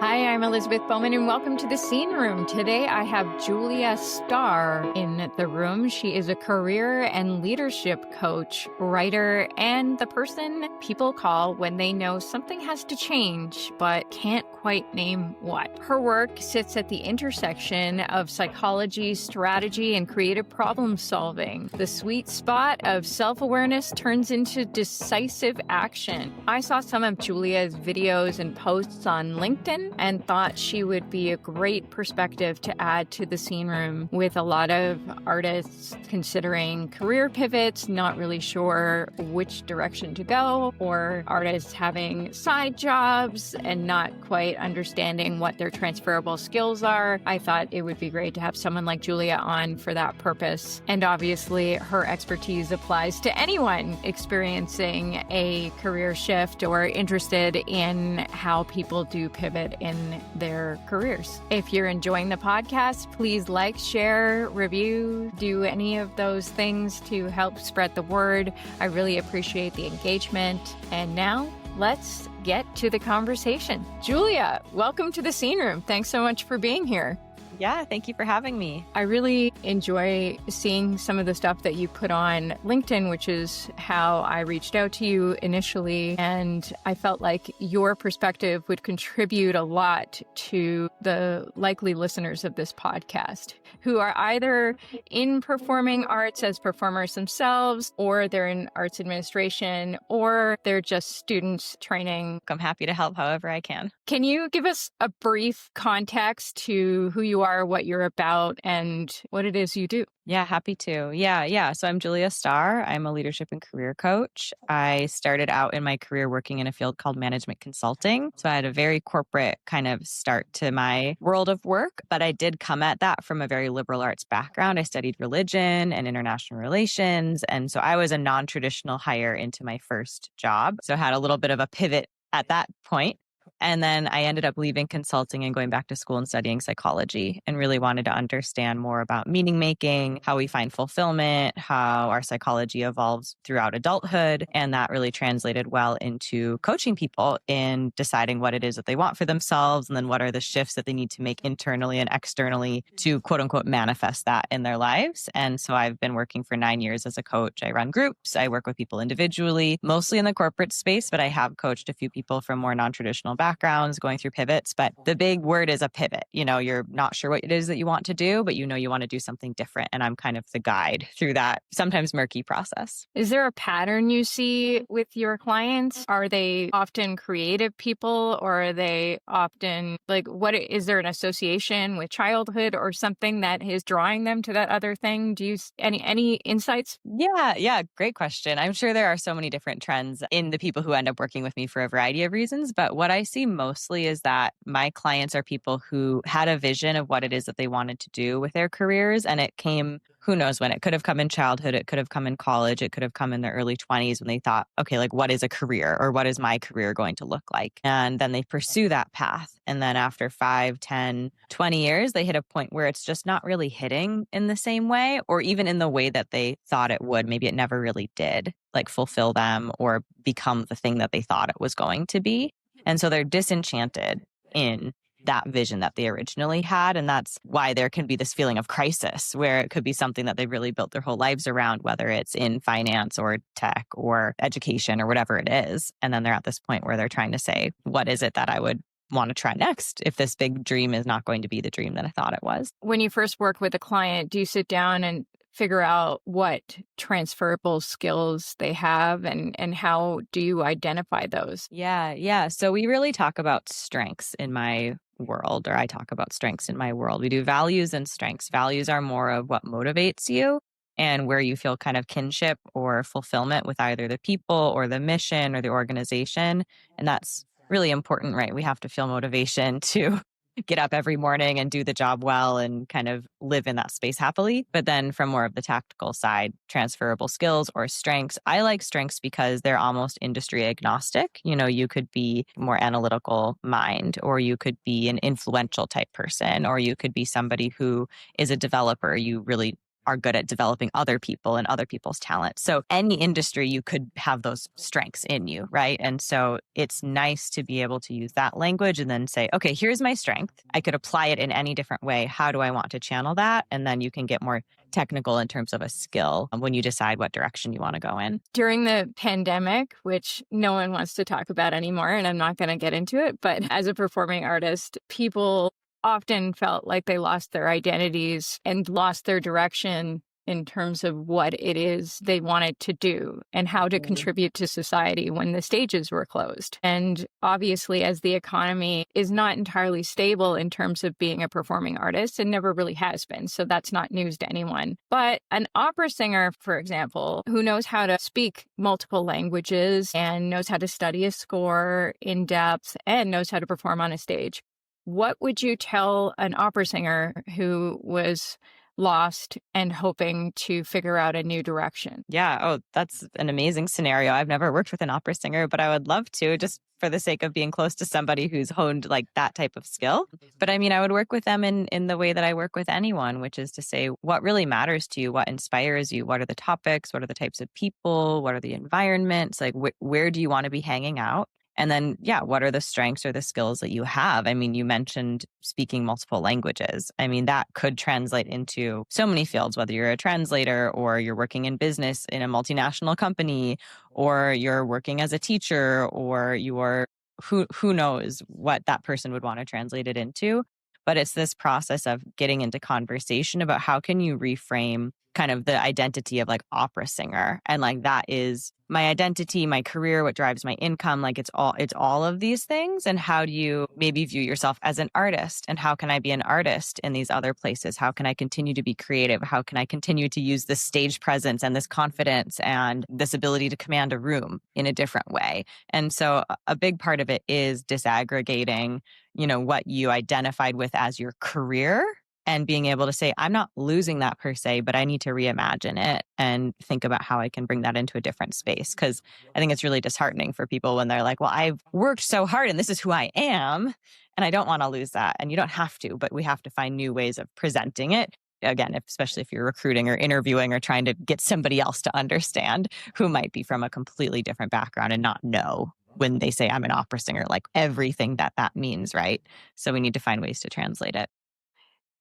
Hi, I'm Elizabeth Bowman, and welcome to the Scene Room. Today, I have Julia Starr in the room. She is a career and leadership coach, writer, and the person people call when they know something has to change, but can't quite name what. Her work sits at the intersection of psychology, strategy, and creative problem solving. The sweet spot of self-awareness turns into decisive action. I saw some of Julia's videos and posts on LinkedIn and thought she would be a great perspective to add to the Scene Room, with a lot of artists considering career pivots, not really sure which direction to go, or artists having side jobs and not quite understanding what their transferable skills are. I thought it would be great to have someone like Julia on for that purpose. And obviously, her expertise applies to anyone experiencing a career shift or interested in how people do pivot in their careers. If you're enjoying the podcast, please like, share, review, do any of those things to help spread the word. I really appreciate the engagement. And now let's get to the conversation. Julia, welcome to the Scene Room. Thanks so much for being here. Yeah, thank you for having me. I really enjoy seeing some of the stuff that you put on LinkedIn, which is how I reached out to you initially. And I felt like your perspective would contribute a lot to the likely listeners of this podcast, who are either in performing arts as performers themselves, or they're in arts administration, or they're just students training. I'm happy to help however I can. Can you give us a brief context to who you are, what you're about, and what it is you do? Yeah, happy to. Yeah. So I'm Julia Starr. I'm a leadership and career coach. I started out in my career working in a field called management consulting. So I had a very corporate kind of start to my world of work, but I did come at that from a very liberal arts background. I studied religion and international relations. And so I was a non-traditional hire into my first job. So I had a little bit of a pivot at that point. And then I ended up leaving consulting and going back to school and studying psychology, and really wanted to understand more about meaning making, how we find fulfillment, how our psychology evolves throughout adulthood. And that really translated well into coaching people in deciding what it is that they want for themselves, and then what are the shifts that they need to make internally and externally to quote unquote manifest that in their lives. And so I've been working for 9 years as a coach. I run groups. I work with people individually, mostly in the corporate space, but I have coached a few people from more non-traditional backgrounds going through pivots. But the big word is a pivot. You know, you're not sure what it is that you want to do, but you know you want to do something different. And I'm kind of the guide through that sometimes murky process. Is there a pattern you see with your clients? Are they often creative people, or are they often is there an association with childhood or something that is drawing them to that other thing? Do you any insights? Yeah. Great question. I'm sure there are so many different trends in the people who end up working with me for a variety of reasons. But what I see mostly is that my clients are people who had a vision of what it is that they wanted to do with their careers. And it came, who knows when. It could have come in childhood. It could have come in college. It could have come in their early 20s when they thought, okay, what is a career, or what is my career going to look like? And then they pursue that path. And then after 5, 10, 20 years, they hit a point where it's just not really hitting in the same way, or even in the way that they thought it would. Maybe it never really did fulfill them or become the thing that they thought it was going to be. And so they're disenchanted in that vision that they originally had. And that's why there can be this feeling of crisis, where it could be something that they've really built their whole lives around, whether it's in finance or tech or education or whatever it is. And then they're at this point where they're trying to say, what is it that I would want to try next if this big dream is not going to be the dream that I thought it was? When you first work with a client, do you sit down and figure out what transferable skills they have, and how do you identify those? Yeah. So we really talk about strengths in my world, or I talk about strengths in my world. We do values and strengths. Values are more of what motivates you and where you feel kind of kinship or fulfillment with either the people or the mission or the organization. And that's really important, right? We have to feel motivation to get up every morning and do the job well and kind of live in that space happily. But then from more of the tactical side, transferable skills or strengths, I like strengths because they're almost industry agnostic. You know, you could be more analytical mind, or you could be an influential type person, or you could be somebody who is a developer. You really are good at developing other people and other people's talent. So any industry, you could have those strengths in you, right? And so it's nice to be able to use that language and then say, okay, here's my strength. I could apply it in any different way. How do I want to channel that? And then you can get more technical in terms of a skill when you decide what direction you want to go in. During the pandemic, which no one wants to talk about anymore, and I'm not going to get into it, but as a performing artist, people often felt like they lost their identities and lost their direction in terms of what it is they wanted to do and how to contribute to society when the stages were closed. And obviously, as the economy is not entirely stable in terms of being a performing artist, it never really has been. So that's not news to anyone. But an opera singer, for example, who knows how to speak multiple languages and knows how to study a score in depth and knows how to perform on a stage, what would you tell an opera singer who was lost and hoping to figure out a new direction? Yeah. Oh, that's an amazing scenario. I've never worked with an opera singer, but I would love to, just for the sake of being close to somebody who's honed like that type of skill. But I mean, I would work with them in the way that I work with anyone, which is to say, what really matters to you? What inspires you? What are the topics? What are the types of people? What are the environments? Like, where do you want to be hanging out? And then, yeah, what are the strengths or the skills that you have? I mean, you mentioned speaking multiple languages. I mean, that could translate into so many fields, whether you're a translator or you're working in business in a multinational company, or you're working as a teacher, or you're who knows what that person would want to translate it into. But it's this process of getting into conversation about how can you reframe kind of the identity of like opera singer. And like, that is my identity, my career, what drives my income. Like it's all of these things. And how do you maybe view yourself as an artist? And how can I be an artist in these other places? How can I continue to be creative? How can I continue to use this stage presence and this confidence and this ability to command a room in a different way? And so a big part of it is disaggregating, what you identified with as your career and being able to say, I'm not losing that per se, but I need to reimagine it and think about how I can bring that into a different space. Because I think it's really disheartening for people when they're like, well, I've worked so hard and this is who I am, and I don't want to lose that. And you don't have to, but we have to find new ways of presenting it. Again, especially if you're recruiting or interviewing or trying to get somebody else to understand who might be from a completely different background and not know when they say I'm an opera singer, like everything that means, right? So we need to find ways to translate it.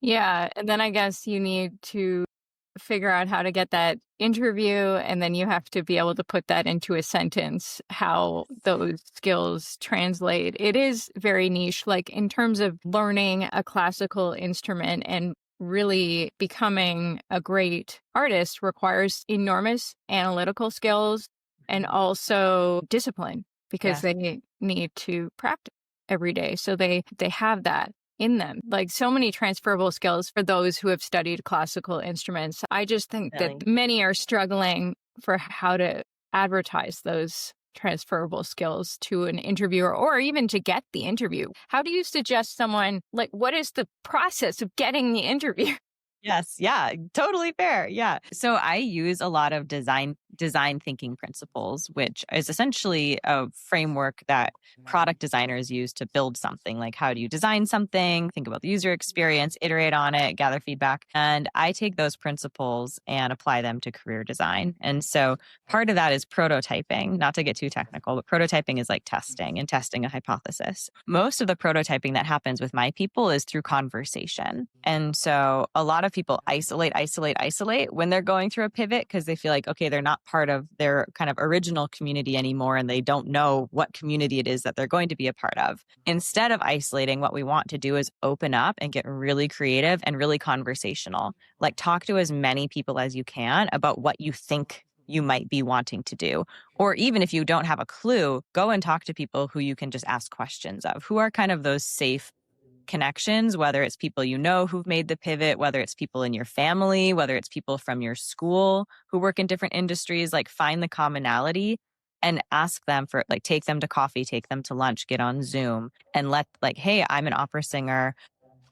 Yeah. And then I guess you need to figure out how to get that interview. And then you have to be able to put that into a sentence, how those skills translate. It is very niche, like in terms of learning a classical instrument and really becoming a great artist requires enormous analytical skills and also discipline because they need to practice every day. So they have that in them, like so many transferable skills for those who have studied classical instruments. I just think that many are struggling for how to advertise those transferable skills to an interviewer or even to get the interview. How do you suggest someone, like, what is the process of getting the interview? Yes. Yeah. Totally fair. Yeah. So I use a lot of design thinking principles, which is essentially a framework that product designers use to build something. Like, how do you design something? Think about the user experience, iterate on it, gather feedback. And I take those principles and apply them to career design. And so part of that is prototyping, not to get too technical, but prototyping is like testing and testing a hypothesis. Most of the prototyping that happens with my people is through conversation. And so a lot of people isolate when they're going through a pivot because they feel like, okay, they're not part of their kind of original community anymore and they don't know what community it is that they're going to be a part of. Instead of isolating, what we want to do is open up and get really creative and really conversational. Like, talk to as many people as you can about what you think you might be wanting to do. Or even if you don't have a clue, go and talk to people who you can just ask questions of, who are kind of those safe connections, whether it's people you know who've made the pivot, whether it's people in your family, whether it's people from your school who work in different industries. Like, find the commonality and ask them for, like, take them to coffee, take them to lunch, get on Zoom and hey, I'm an opera singer.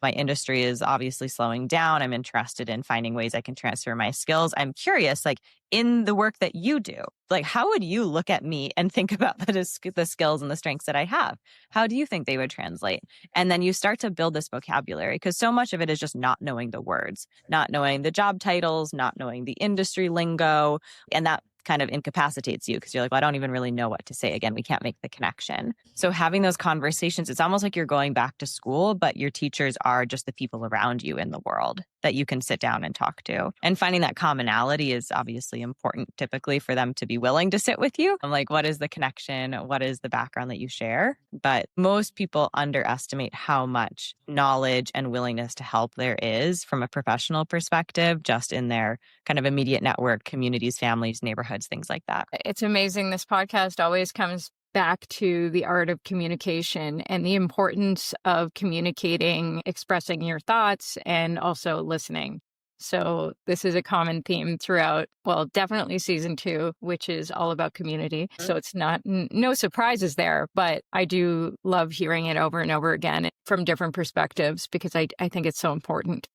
My industry is obviously slowing down. I'm interested in finding ways I can transfer my skills. I'm curious, like in the work that you do, like how would you look at me and think about the skills and the strengths that I have? How do you think they would translate? And then you start to build this vocabulary because so much of it is just not knowing the words, not knowing the job titles, not knowing the industry lingo. And that kind of incapacitates you because you're like, well, I don't even really know what to say. Again, we can't make the connection. So having those conversations, it's almost like you're going back to school, but your teachers are just the people around you in the world that you can sit down and talk to. And finding that commonality is obviously important typically for them to be willing to sit with you. I'm like, what is the connection? What is the background that you share? But most people underestimate how much knowledge and willingness to help there is from a professional perspective, just in their kind of immediate network, communities, families, neighborhoods, things like that. It's amazing. This podcast always comes back to the art of communication and the importance of communicating, expressing your thoughts, and also listening. So this is a common theme throughout, well, definitely season 2, which is all about community. So it's not, no surprises there, but I do love hearing it over and over again from different perspectives because I think it's so important.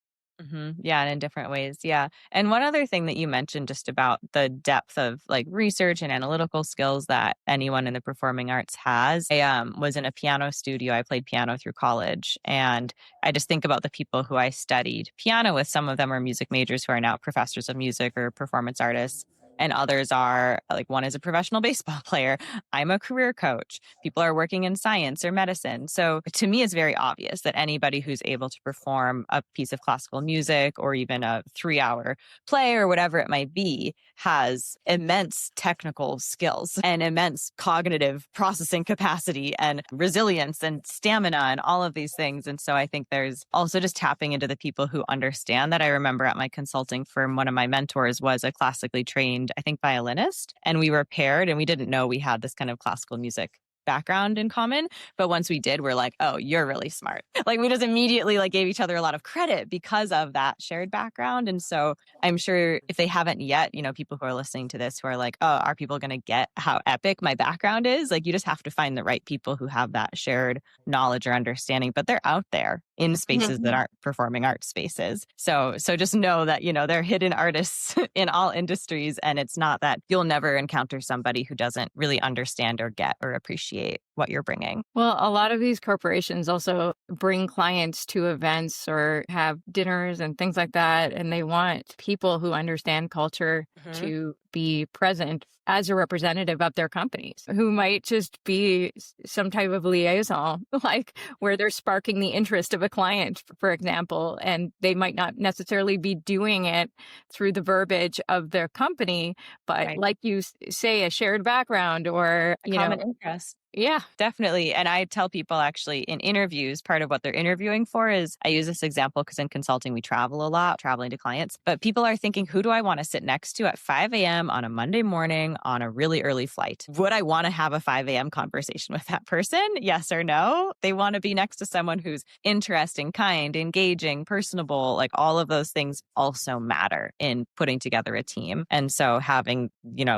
Yeah, and in different ways. Yeah. And one other thing that you mentioned just about the depth of like research and analytical skills that anyone in the performing arts has. I was in a piano studio. I played piano through college. And I just think about the people who I studied piano with. Some of them are music majors who are now professors of music or performance artists. And others are like one is a professional baseball player. I'm a career coach. People are working in science or medicine. So to me, it's very obvious that anybody who's able to perform a piece of classical music or even a 3-hour play or whatever it might be has immense technical skills and immense cognitive processing capacity and resilience and stamina and all of these things. And so I think there's also just tapping into the people who understand that. I remember at my consulting firm, one of my mentors was a classically trained, I think, violinist, and we were paired and we didn't know we had this kind of classical music background in common. But once we did, we're like, oh, you're really smart. Like we just immediately like gave each other a lot of credit because of that shared background. And so I'm sure if they haven't yet, people who are listening to this who are like, oh, are people going to get how epic my background is? Like you just have to find the right people who have that shared knowledge or understanding, but they're out there in spaces that aren't performing arts spaces. So just know that, they're hidden artists in all industries. And it's not that you'll never encounter somebody who doesn't really understand or get or appreciate what you're bringing. Well, a lot of these corporations also bring clients to events or have dinners and things like that. And they want people who understand culture to be present as a representative of their companies, who might just be some type of liaison, like where they're sparking the interest of a client, for example, and they might not necessarily be doing it through the verbiage of their company, but like you say, a shared background or a common interest. Yeah, definitely. And I tell people actually in interviews, part of what they're interviewing for is, I use this example because in consulting, we travel a lot, traveling to clients, but people are thinking, who do I want to sit next to at 5 a.m. on a Monday morning on a really early flight? Would I want to have a 5 a.m. conversation with that person? Yes or no? They want to be next to someone who's interesting, kind, engaging, personable, like all of those things also matter in putting together a team. And so having,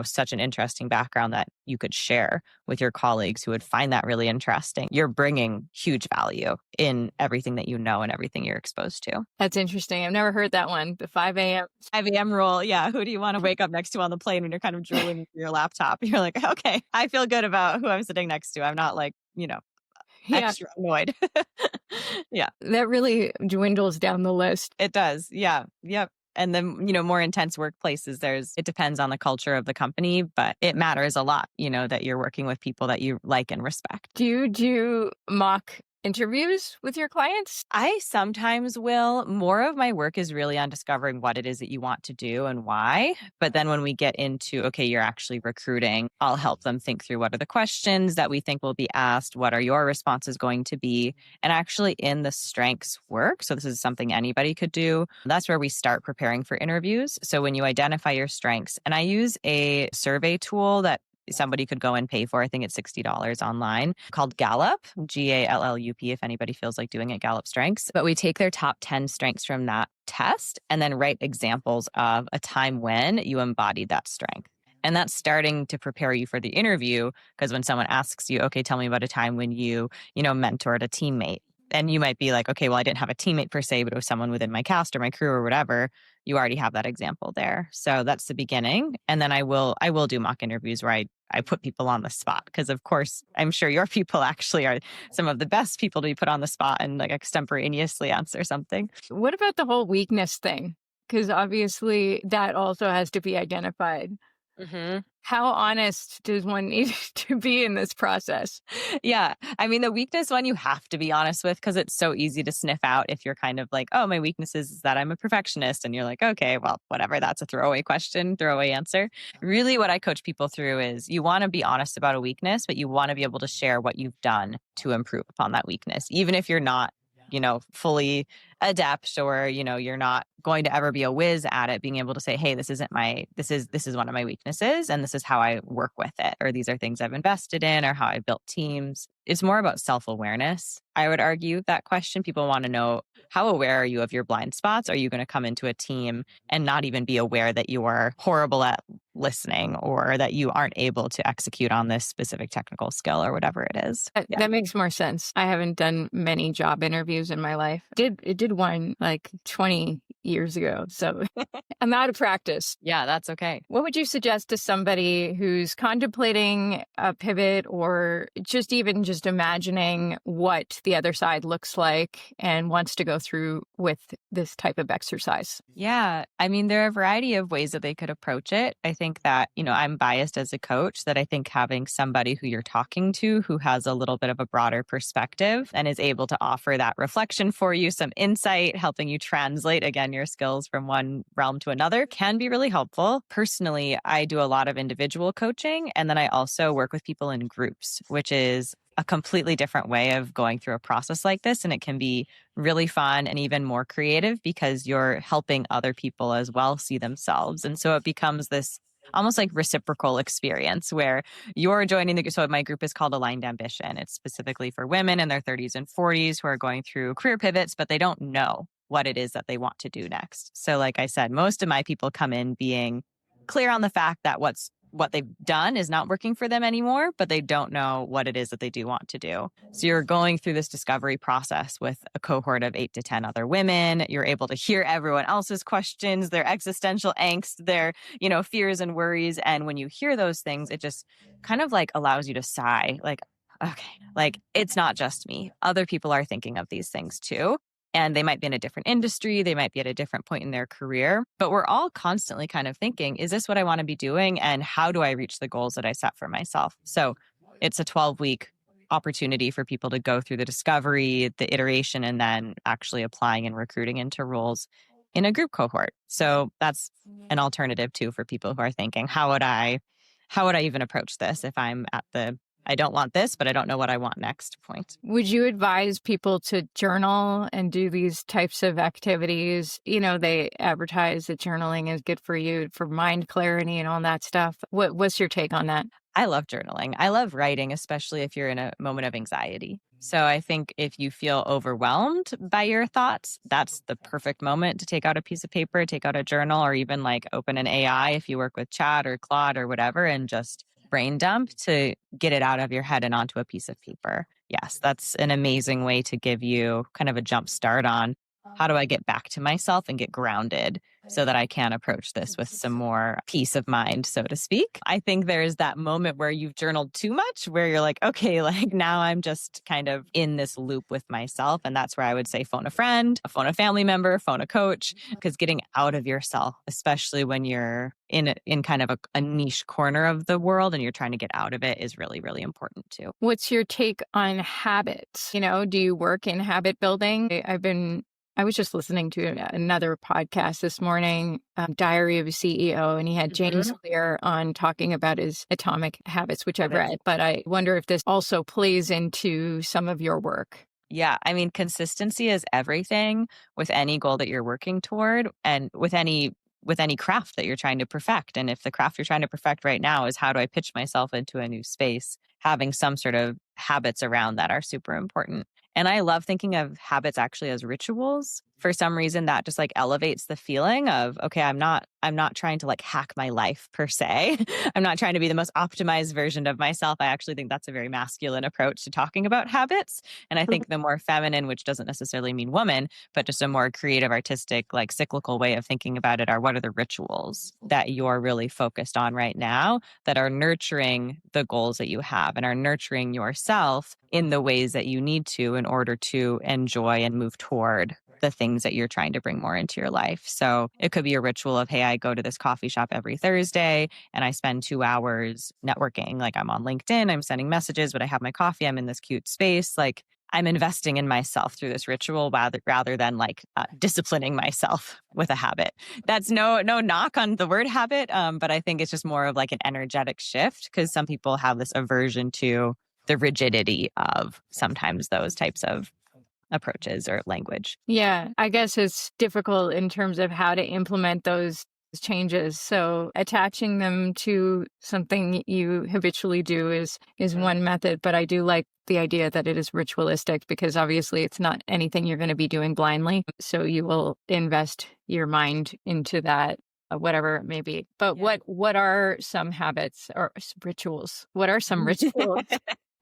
such an interesting background that you could share with your colleagues who would find that really interesting, you're bringing huge value in everything that you know and everything you're exposed to. That's interesting. I've never heard that one. The 5 a.m. rule. Yeah. Who do you want to wake up next to on the plane when you're kind of drooling through your laptop? You're like, okay, I feel good about who I'm sitting next to. I'm not like, extra annoyed. Yeah. That really dwindles down the list. It does. Yeah. Yep. And then, more intense workplaces, it depends on the culture of the company, but it matters a lot, that you're working with people that you like and respect. Do you do mock interviews with your clients? I sometimes will. More of my work is really on discovering what it is that you want to do and why. But then when we get into, okay, you're actually recruiting, I'll help them think through what are the questions that we think will be asked? What are your responses going to be? And actually in the strengths work, so this is something anybody could do, that's where we start preparing for interviews. So when you identify your strengths, and I use a survey tool that somebody could go and pay for, I think it's $60 online, called Gallup, Gallup, if anybody feels like doing it, Gallup Strengths. But we take their top 10 strengths from that test and then write examples of a time when you embodied that strength. And that's starting to prepare you for the interview, because when someone asks you, okay, tell me about a time when you, mentored a teammate, And you might be like, okay, well, I didn't have a teammate per se, but it was someone within my cast or my crew or whatever. You already have that example there. So that's the beginning. And then I will do mock interviews where I put people on the spot, because of course, I'm sure your people actually are some of the best people to be put on the spot and like extemporaneously answer something. What about the whole weakness thing? Because obviously that also has to be identified. Mm-hmm. How honest does one need to be in this process? Yeah. I mean, the weakness one you have to be honest with, because it's so easy to sniff out if you're kind of like, oh, my weakness is that I'm a perfectionist. And you're like, okay, well, whatever. That's a throwaway question, throwaway answer. Really, what I coach people through is you want to be honest about a weakness, but you want to be able to share what you've done to improve upon that weakness, even if you're not, fully adept, or, you're not going to ever be a whiz at it. Being able to say, hey, this is one of my weaknesses, and this is how I work with it, or these are things I've invested in, or how I built teams. It's more about self-awareness. I would argue that question. People want to know, how aware are you of your blind spots? Are you going to come into a team and not even be aware that you are horrible at listening, or that you aren't able to execute on this specific technical skill, or whatever it is? That makes more sense. I haven't done many job interviews in my life. It did one like 20 years ago. So I'm out of practice. Yeah, that's okay. What would you suggest to somebody who's contemplating a pivot, or just imagining what the other side looks like and wants to go through with this type of exercise? Yeah. I mean, there are a variety of ways that they could approach it. I think that, I'm biased as a coach, that I think having somebody who you're talking to who has a little bit of a broader perspective and is able to offer that reflection for you, some insight, helping you translate, again, your skills from one realm to another, can be really helpful. Personally, I do a lot of individual coaching, and then I also work with people in groups, which is a completely different way of going through a process like this. And it can be really fun and even more creative, because you're helping other people as well see themselves. And so it becomes this almost like reciprocal experience where you're joining the group. So my group is called Aligned Ambition. It's specifically for women in their 30s and 40s who are going through career pivots, but they don't know what it is that they want to do next. So like I said, most of my people come in being clear on the fact that what they've done is not working for them anymore, but they don't know what it is that they do want to do. So you're going through this discovery process with a cohort of 8 to 10 other women. You're able to hear everyone else's questions, their existential angst, their, fears and worries. And when you hear those things, it just kind of like allows you to sigh, like, okay, like it's not just me. Other people are thinking of these things too. And they might be in a different industry. They might be at a different point in their career. But we're all constantly kind of thinking, is this what I want to be doing? And how do I reach the goals that I set for myself? So it's a 12-week opportunity for people to go through the discovery, the iteration, and then actually applying and recruiting into roles in a group cohort. So that's an alternative too for people who are thinking, how would I even approach this if I'm at the I don't want this, but I don't know what I want next point? Would you advise people to journal and do these types of activities? They advertise that journaling is good for you for mind clarity and all that stuff. What's your take on that? I love journaling. I love writing, especially if you're in a moment of anxiety. So I think if you feel overwhelmed by your thoughts, that's the perfect moment to take out a piece of paper, take out a journal, or even like open an AI if you work with Chat or Claude or whatever, and just brain dump to get it out of your head and onto a piece of paper. Yes, that's an amazing way to give you kind of a jump start on how do I get back to myself and get grounded so that I can approach this with some more peace of mind, so to speak. I think there's that moment where you've journaled too much, where you're like, okay, like now I'm just kind of in this loop with myself. And that's where I would say phone a friend, phone a family member, phone a coach, because getting out of yourself, especially when you're in kind of a niche corner of the world and you're trying to get out of it, is really, really important too. What's your take on habits? Do you work in habit building? I was just listening to another podcast this morning, Diary of a CEO, and he had James Clear on talking about his Atomic Habits, which I've read. But I wonder if this also plays into some of your work. Yeah. I mean, consistency is everything with any goal that you're working toward, and with any craft that you're trying to perfect. And if the craft you're trying to perfect right now is how do I pitch myself into a new space, having some sort of habits around that are super important. And I love thinking of habits actually as rituals. for some reason that just like elevates the feeling of, okay, I'm not trying to like hack my life per se. I'm not trying to be the most optimized version of myself. I actually think that's a very masculine approach to talking about habits. And I think the more feminine, which doesn't necessarily mean woman, but just a more creative, artistic, like cyclical way of thinking about it are, what are the rituals that you're really focused on right now that are nurturing the goals that you have and are nurturing yourself in the ways that you need to in order to enjoy and move toward the things that you're trying to bring more into your life. So it could be a ritual of, hey, I go to this coffee shop every Thursday and I spend 2 hours networking. Like I'm on LinkedIn, I'm sending messages, but I have my coffee, I'm in this cute space. Like I'm investing in myself through this ritual rather than like disciplining myself with a habit. That's no knock on the word habit, but I think it's just more of like an energetic shift because some people have this aversion to the rigidity of sometimes those types of approaches or language. Yeah, I guess it's difficult in terms of how to implement those changes. So attaching them to something you habitually do is one method, but I do like the idea that it is ritualistic because obviously it's not anything you're going to be doing blindly. So you will invest your mind into that, whatever it may be. But Yeah. what are some habits or rituals? What are some rituals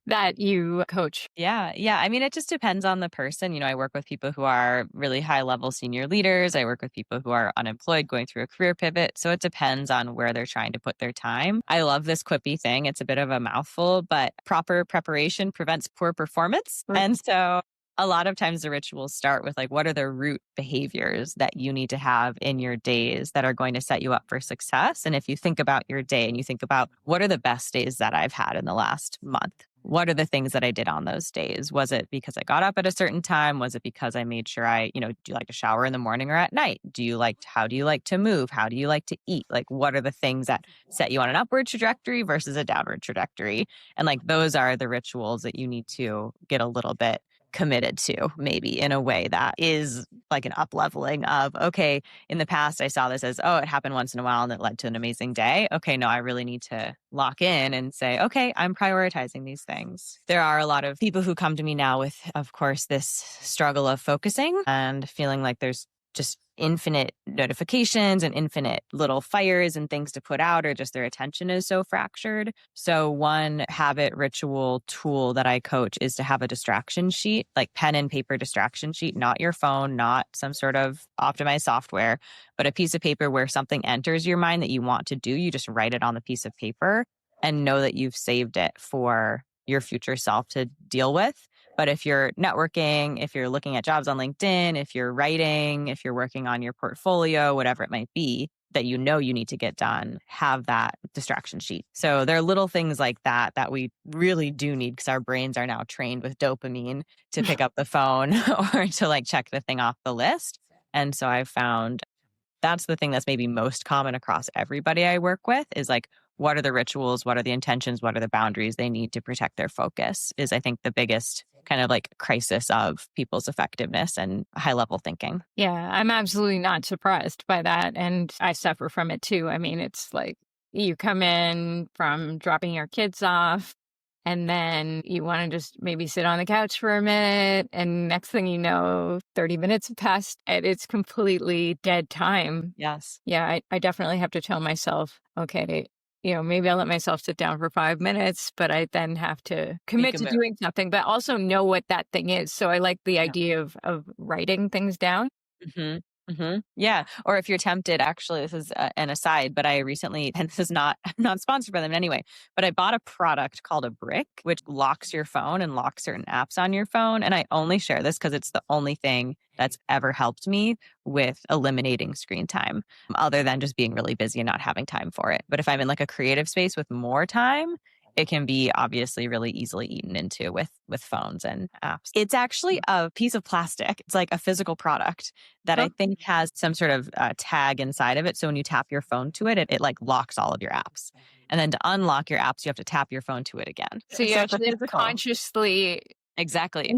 that you coach? Yeah. I mean, it just depends on the person. I work with people who are really high level senior leaders. I work with people who are unemployed going through a career pivot. So it depends on where they're trying to put their time. I love this quippy thing. It's a bit of a mouthful, but proper preparation prevents poor performance. Right. And so a lot of times the rituals start with like, what are the root behaviors that you need to have in your days that are going to set you up for success? And if you think about your day and you think about what are the best days that I've had in the last month? What are the things that I did on those days? Was it because I got up at a certain time? Was it because I made sure do you like to shower in the morning or at night? How do you like to move? How do you like to eat? Like, what are the things that set you on an upward trajectory versus a downward trajectory? And like, those are the rituals that you need to get a little bit committed to, maybe in a way that is like an up leveling of, okay, in the past, I saw this as, oh, it happened once in a while and it led to an amazing day. Okay, no, I really need to lock in and say, okay, I'm prioritizing these things. There are a lot of people who come to me now with, of course, this struggle of focusing and feeling like there's just infinite notifications and infinite little fires and things to put out, or just their attention is so fractured. So one habit ritual tool that I coach is to have a distraction sheet, like pen and paper distraction sheet, not your phone, not some sort of optimized software, but a piece of paper where something enters your mind that you want to do. You just write it on the piece of paper and know that you've saved it for your future self to deal with. But if you're networking, if you're looking at jobs on LinkedIn, if you're writing, if you're working on your portfolio, whatever it might be that you need to get done, have that distraction sheet. So there are little things like that we really do need because our brains are now trained with dopamine to pick up the phone or to like check the thing off the list. And so I've found that's the thing that's maybe most common across everybody I work with is like, what are the rituals? What are the intentions? What are the boundaries they need to protect their focus is, I think, the biggest kind of like crisis of people's effectiveness and high level thinking. Yeah, I'm absolutely not surprised by that. And I suffer from it too. I mean, it's like you come in from dropping your kids off and then you want to just maybe sit on the couch for a minute. And next thing you know, 30 minutes have passed and it's completely dead time. Yes. Yeah, I definitely have to tell myself, okay, maybe I'll let myself sit down for 5 minutes, but I then have to commit to doing something, but also know what that thing is. So I like the idea of writing things down. Mm-hmm. Mm-hmm. Yeah. Or if you're tempted, actually, this is an aside, but I recently, and this is I'm not sponsored by them in any way, but I bought a product called a brick, which locks your phone and locks certain apps on your phone. And I only share this because it's the only thing that's ever helped me with eliminating screen time, other than just being really busy and not having time for it. But if I'm in like a creative space with more time, it can be obviously really easily eaten into with phones and apps. It's actually a piece of plastic. It's like a physical product that I think has some sort of tag inside of it. So when you tap your phone to it, it like locks all of your apps. And then to unlock your apps, you have to tap your phone to it again. So you actually have to consciously Exactly.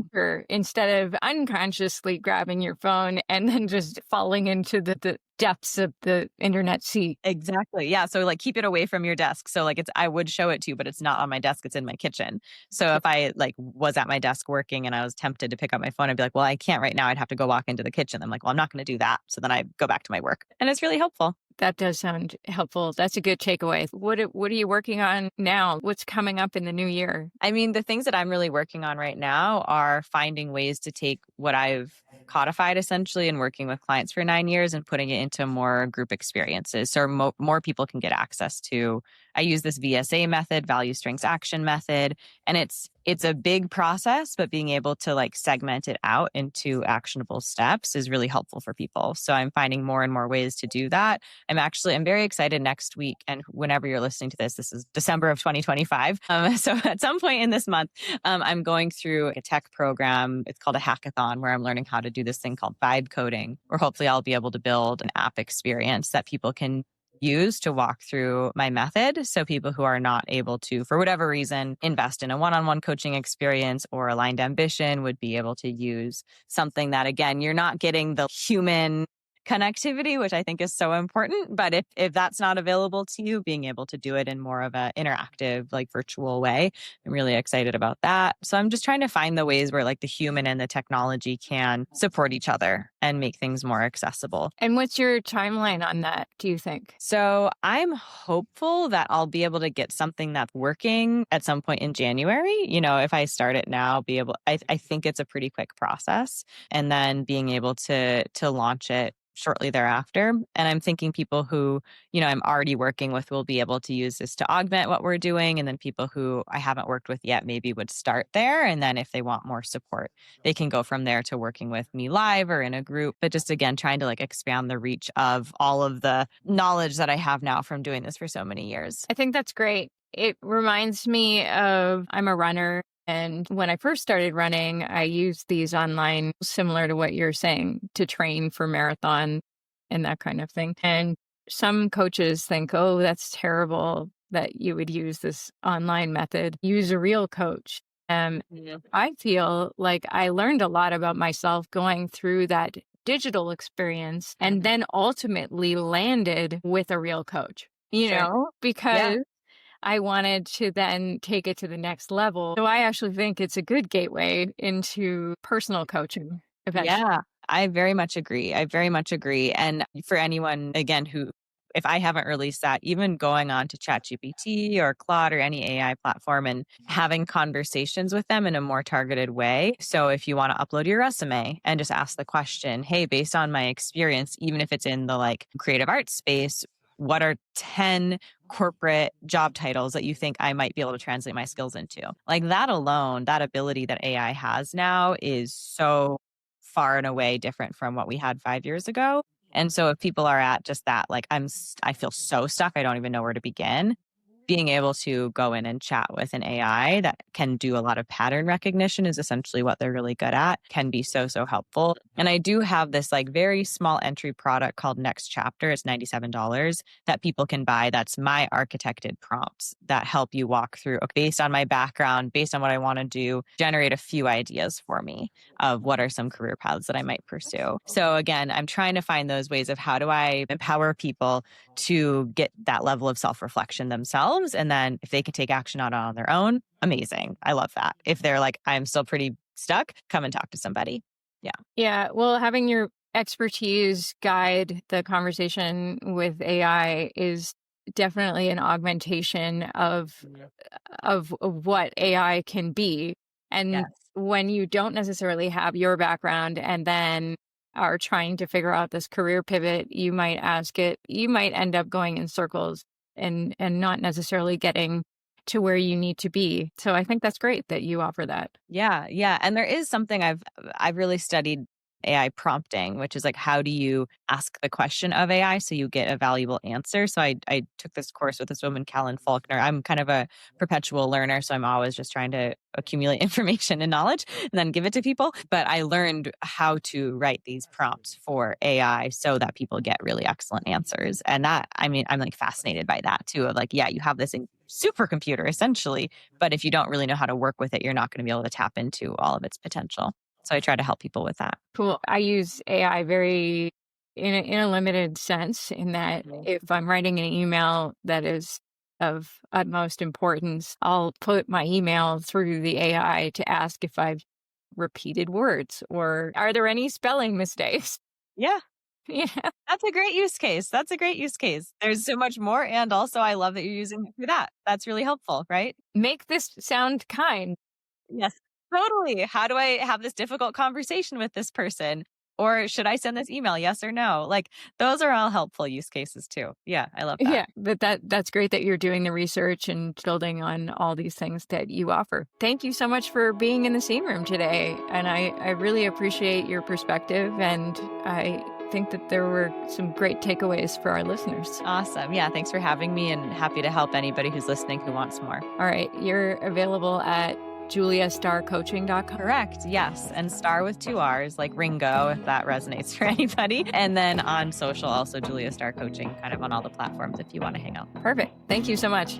instead of unconsciously grabbing your phone and then just falling into the depths of the internet sea. Exactly. Yeah. So like keep it away from your desk. So like I would show it to you, but it's not on my desk. It's in my kitchen. So if I like was at my desk working and I was tempted to pick up my phone, I'd be like, well, I can't right now. I'd have to go walk into the kitchen. I'm like, well, I'm not going to do that. So then I go back to my work, and it's really helpful. That does sound helpful. That's a good takeaway. What are you working on now? What's coming up in the new year? I mean, the things that I'm really working on right now are finding ways to take what I've codified essentially and working with clients for 9 years and putting it into more group experiences so more people can get access to. I use this VSA method, value strengths action method, and it's a big process, but being able to like segment it out into actionable steps is really helpful for people. So I'm finding more and more ways to do that. I'm very excited next week. And whenever you're listening to this is December of 2025. So at some point in this month, I'm going through a tech program. It's called a hackathon where I'm learning how to do this thing called vibe coding, where hopefully I'll be able to build an app experience that people can use to walk through my method. So people who are not able to, for whatever reason, invest in a one-on-one coaching experience or aligned ambition would be able to use something that, again, you're not getting the human connectivity, which I think is so important. But if that's not available to you, being able to do it in more of an interactive, like virtual way, I'm really excited about that. So I'm just trying to find the ways where like the human and the technology can support each other and make things more accessible. And what's your timeline on that, do you think? So I'm hopeful that I'll be able to get something that's working at some point in January. You know, if I start it now, I think it's a pretty quick process, and then being able to launch it shortly thereafter. And I'm thinking people who, I'm already working with will be able to use this to augment what we're doing. And then people who I haven't worked with yet maybe would start there. And then if they want more support, they can go from there to working with me live or in a group. But just again, trying to like expand the reach of all of the knowledge that I have now from doing this for so many years. I think that's great. It reminds me of, I'm a runner. And when I first started running, I used these online, similar to what you're saying, to train for marathon and that kind of thing. And some coaches think, oh, that's terrible that you would use this online method. Use a real coach. I feel like I learned a lot about myself going through that digital experience and then ultimately landed with a real coach, because I wanted to then take it to the next level. So I actually think it's a good gateway into personal coaching eventually. Yeah, I very much agree. And for anyone, again, if I haven't released that, even going on to ChatGPT or Claude or any AI platform and having conversations with them in a more targeted way. So if you want to upload your resume and just ask the question, hey, based on my experience, even if it's in the like creative arts space, what are 10 corporate job titles that you think I might be able to translate my skills into? Like that alone, that ability that AI has now is so far and away different from what we had 5 years ago. And so if people are at just that, like I feel so stuck, I don't even know where to begin. Being able to go in and chat with an AI that can do a lot of pattern recognition is essentially what they're really good at, can be so, so helpful. And I do have this like very small entry product called Next Chapter. It's $97 that people can buy. That's my architected prompts that help you walk through, based on my background, based on what I want to do, generate a few ideas for me of what are some career paths that I might pursue. So again, I'm trying to find those ways of how do I empower people to get that level of self-reflection themselves. And then if they can take action on their own, amazing. I love that. If they're like, I'm still pretty stuck, come and talk to somebody. Yeah. Yeah. Well, having your expertise guide the conversation with AI is definitely an augmentation of what AI can be. And when you don't necessarily have your background and then are trying to figure out this career pivot, you might end up going in circles and not necessarily getting to where you need to be. So I think that's great that you offer that. Yeah. And there is something I've really studied AI prompting, which is like, how do you ask the question of AI so you get a valuable answer? So I took this course with this woman, Callan Faulkner. I'm kind of a perpetual learner, so I'm always just trying to accumulate information and knowledge and then give it to people. But I learned how to write these prompts for AI so that people get really excellent answers. And that, I mean, I'm like fascinated by that too. Of like, yeah, you have this supercomputer essentially, but if you don't really know how to work with it, you're not going to be able to tap into all of its potential. So I try to help people with that. Cool. I use AI very in a limited sense in that if I'm writing an email that is of utmost importance, I'll put my email through the AI to ask if I've repeated words or are there any spelling mistakes? Yeah, Yeah. that's a great use case. That's a great use case. There's so much more. And also, I love that you're using it for that. That's really helpful, right? Make this sound kind. Yes, totally. How do I have this difficult conversation with this person? Or should I send this email? Yes or no? Like those are all helpful use cases too. Yeah, I love that. Yeah, but that's great that you're doing the research and building on all these things that you offer. Thank you so much for being in the scene room today. And I really appreciate your perspective. And I think that there were some great takeaways for our listeners. Awesome. Yeah, thanks for having me and happy to help anybody who's listening who wants more. All right, you're available at juliastarcoaching.com. Correct. Yes. And Star with 2 R's, like Ringo, if that resonates for anybody. And then on social, also Julia Starr Coaching, kind of on all the platforms if you want to hang out. Perfect. Thank you so much.